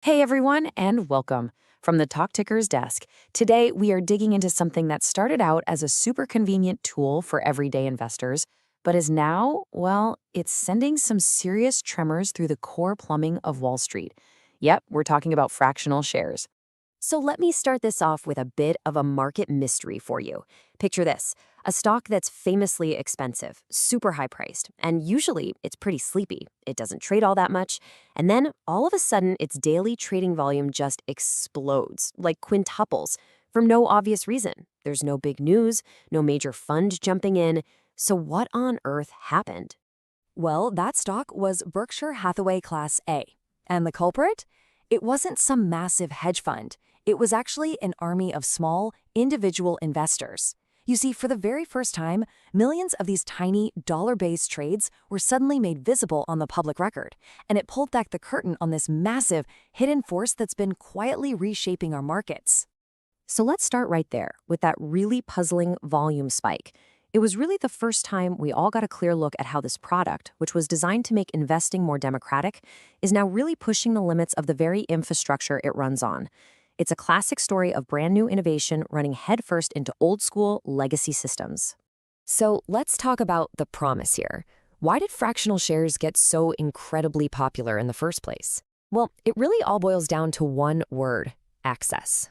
Hey everyone, and welcome. From the Talk Tickers desk, today we are digging into something that started out as a super convenient tool for everyday investors, but is now, well, it's sending some serious tremors through the core plumbing of Wall Street. Yep, we're talking about fractional shares. So let me start this off with a bit of a market mystery for you. Picture this, a stock that's famously expensive, super high priced, and usually it's pretty sleepy. It doesn't trade all that much. And then all of a sudden, its daily trading volume just explodes, like quintuples, for no obvious reason. There's no big news, no major fund jumping in. So what on earth happened? Well, that stock was Berkshire Hathaway Class A. And the culprit? It wasn't some massive hedge fund. It was actually an army of small, individual investors. You see, for the very first time, millions of these tiny, dollar-based trades were suddenly made visible on the public record, and it pulled back the curtain on this massive, hidden force that's been quietly reshaping our markets. So let's start right there with that really puzzling volume spike. It was really the first time we all got a clear look at how this product, which was designed to make investing more democratic, is now really pushing the limits of the very infrastructure it runs on. It's a classic story of brand new innovation running headfirst into old school legacy systems. So let's talk about the promise here. Why did fractional shares get so incredibly popular in the first place? Well, it really all boils down to one word: access.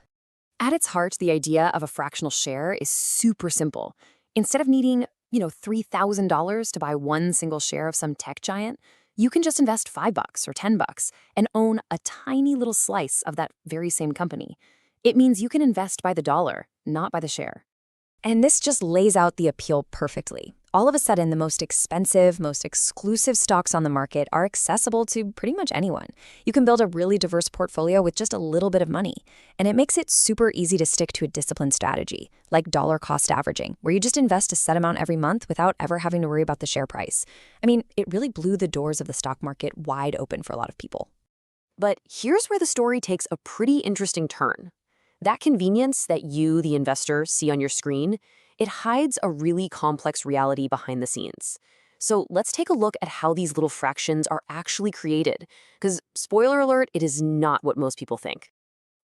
At its heart, the idea of a fractional share is super simple. Instead of needing, $3,000 to buy one single share of some tech giant, you can just invest $5 or $10 and own a tiny little slice of that very same company. It means you can invest by the dollar, not by the share. And this just lays out the appeal perfectly. All of a sudden, the most expensive, most exclusive stocks on the market are accessible to pretty much anyone. You can build a really diverse portfolio with just a little bit of money. And it makes it super easy to stick to a disciplined strategy, like dollar cost averaging, where you just invest a set amount every month without ever having to worry about the share price. I mean, it really blew the doors of the stock market wide open for a lot of people. But here's where the story takes a pretty interesting turn. That convenience that you, the investor, see on your screen, it hides a really complex reality behind the scenes. So let's take a look at how these little fractions are actually created. Because, spoiler alert, it is not what most people think.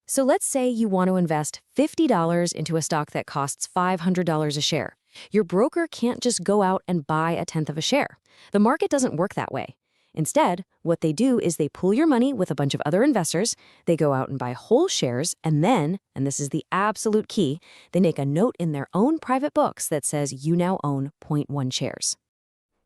So let's say you want to invest $50 into a stock that costs $500 a share. Your broker can't just go out and buy a tenth of a share. The market doesn't work that way. Instead, what they do is they pool your money with a bunch of other investors, they go out and buy whole shares, and then, and this is the absolute key, they make a note in their own private books that says you now own zero point 0.1 shares.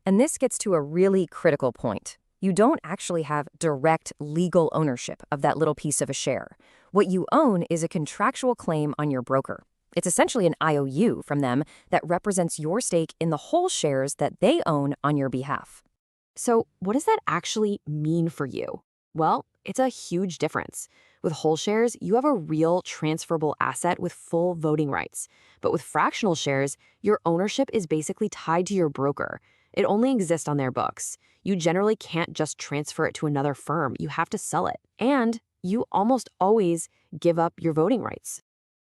And this gets to a really critical point. You don't actually have direct legal ownership of that little piece of a share. What you own is a contractual claim on your broker. It's essentially an IOU from them that represents your stake in the whole shares that they own on your behalf. So what does that actually mean for you? Well, it's a huge difference. With whole shares, you have a real transferable asset with full voting rights. But with fractional shares, your ownership is basically tied to your broker. It only exists on their books. You generally can't just transfer it to another firm. You have to sell it. And you almost always give up your voting rights.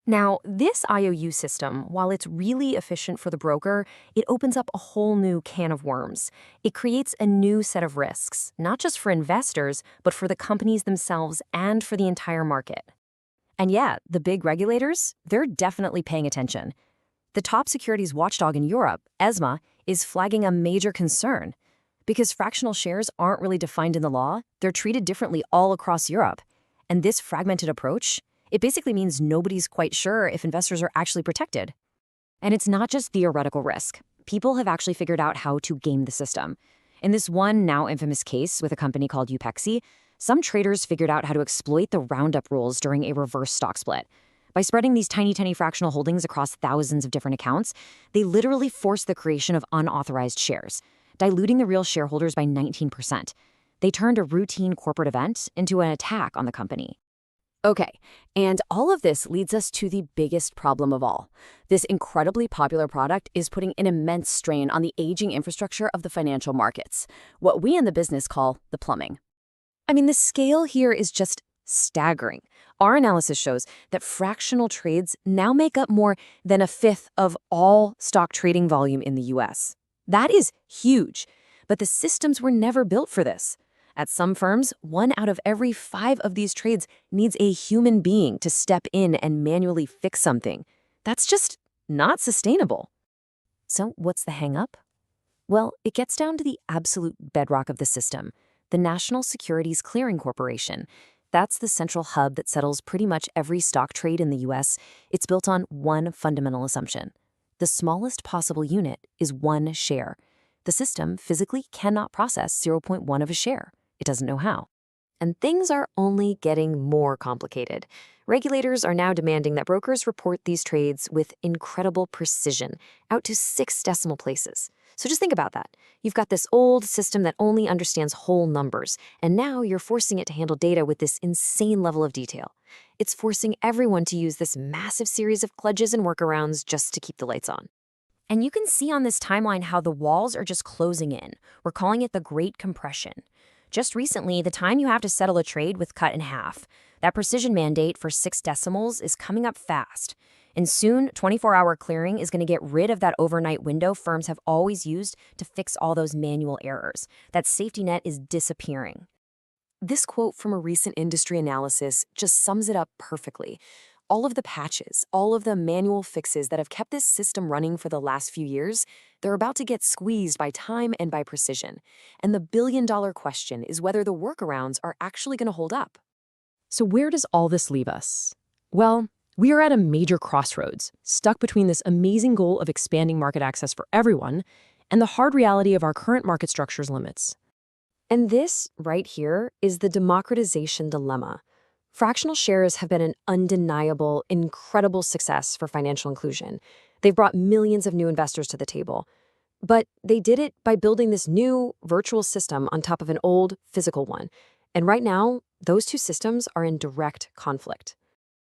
Now, this IOU system, while it's really efficient for the broker, it opens up a whole new can of worms. It creates a new set of risks, not just for investors, but for the companies themselves and for the entire market. And yeah, the big regulators, they're definitely paying attention. The top securities watchdog in Europe, ESMA, is flagging a major concern. Because fractional shares aren't really defined in the law, they're treated differently all across Europe. And this fragmented approach, it basically means nobody's quite sure if investors are actually protected. And it's not just theoretical risk. People have actually figured out how to game the system. In this one now infamous case with a company called UPEXI, some traders figured out how to exploit the roundup rules during a reverse stock split. By spreading these tiny fractional holdings across thousands of different accounts, they literally forced the creation of unauthorized shares, diluting the real shareholders by 19%. They turned a routine corporate event into an attack on the company. Okay, and all of this leads us to the biggest problem of all. This incredibly popular product is putting an immense strain on the aging infrastructure of the financial markets, what we in the business call the plumbing. I mean, the scale here is just staggering. Our analysis shows that fractional trades now make up more than a fifth of all stock trading volume in the US. That is huge, but the systems were never built for this. At some firms, 1 out of every 5 of these trades needs a human being to step in and manually fix something. That's just not sustainable. So, what's the hang up? Well, it gets down to the absolute bedrock of the system, the National Securities Clearing Corporation. That's the central hub that settles pretty much every stock trade in the US. It's built on one fundamental assumption. The smallest possible unit is 1 share. The system physically cannot process zero point 0.1 of a share. It doesn't know how. And things are only getting more complicated. Regulators are now demanding that brokers report these trades with incredible precision, out to 6 decimal places. So just think about that. You've got this old system that only understands whole numbers, and now you're forcing it to handle data with this insane level of detail. It's forcing everyone to use this massive series of kludges and workarounds just to keep the lights on. And you can see on this timeline how the walls are just closing in. We're calling it the Great Compression. Just recently, the time you have to settle a trade was cut in half. That precision mandate for 6 decimals is coming up fast. And soon, 24-hour clearing is going to get rid of that overnight window firms have always used to fix all those manual errors. That safety net is disappearing. This quote from a recent industry analysis just sums it up perfectly. All of the patches, all of the manual fixes that have kept this system running for the last few years, they're about to get squeezed by time and by precision. And the billion-dollar question is whether the workarounds are actually going to hold up. So where does all this leave us? Well, we are at a major crossroads, stuck between this amazing goal of expanding market access for everyone and the hard reality of our current market structure's limits. And this, right here, is the democratization dilemma. Fractional shares have been an undeniable, incredible success for financial inclusion. They've brought millions of new investors to the table. But they did it by building this new virtual system on top of an old physical one. And right now, those two systems are in direct conflict.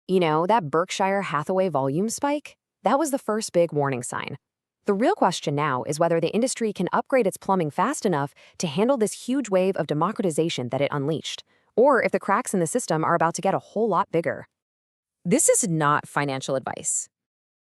You know, that Berkshire Hathaway volume spike? That was the first big warning sign. The real question now is whether the industry can upgrade its plumbing fast enough to handle this huge wave of democratization that it unleashed, or if the cracks in the system are about to get a whole lot bigger. This is not financial advice.